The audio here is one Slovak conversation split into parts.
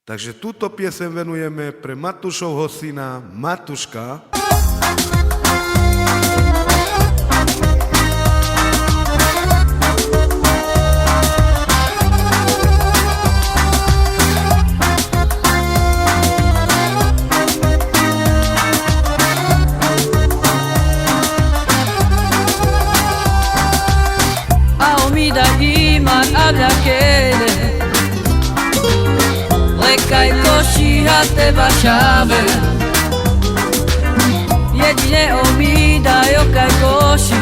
Takže túto piesem venujeme pre Matúšovho syna Matúška. Habla che le kaj koši a teba šave jedine omídajo kaj koši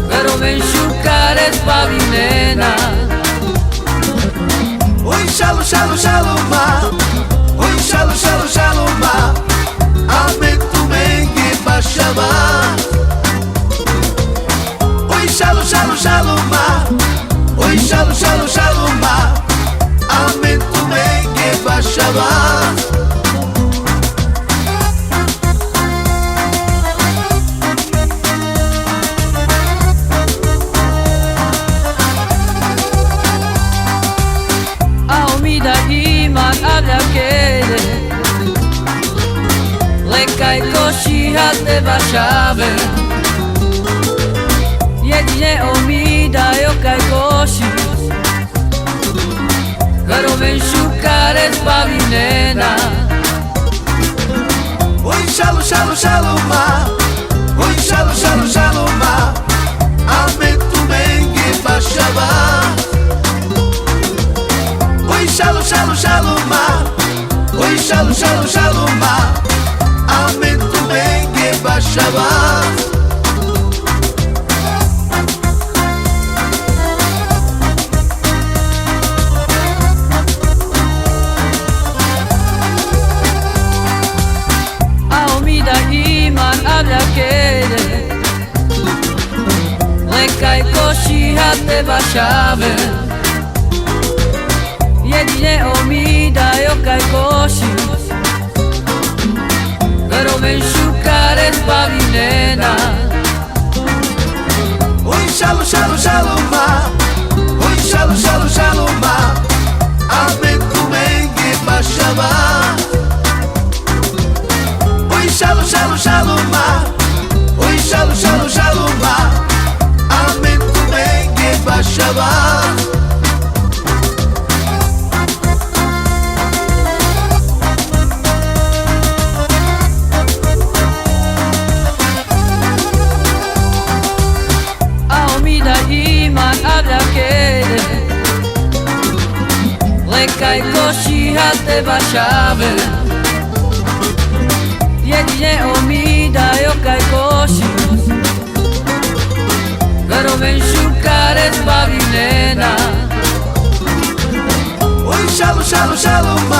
veromen šukare zbaví nena. Oi šalo šalo šalo ma, oi šalo šalo šalo ma, amen tu menge bašava. Oi šalo šalo šalo ma, oi šalo šalo šalo ma, amen tu menge bašava. Habla che le kaj koši a teba šave jedine omídajo kaj koši veromen šukare zbaví nena. Oi šalo šalo šalo ma, oi šalo šalo šalo ma, amen tu menge bašava. Oi šalo šalo šalo ma, oi šalo šalo šalo ma, amen tu menge bašava. Habla che le kaj koši a teba šave jedine omídajo kaj koši veromen šukare zbaví nena. Oi šalo šalo šalo ma, oi šalo šalo šalo ma, amen tu menge bašava. Oi šalo šalo šalo ma, oi šalo šalo šalo ma, amen tu menge bašava. Habla che le kaj koši a teba šave jedine omídajo kaj koši veromen šukare zbaví nena. Oi šalo šalo šalo ma,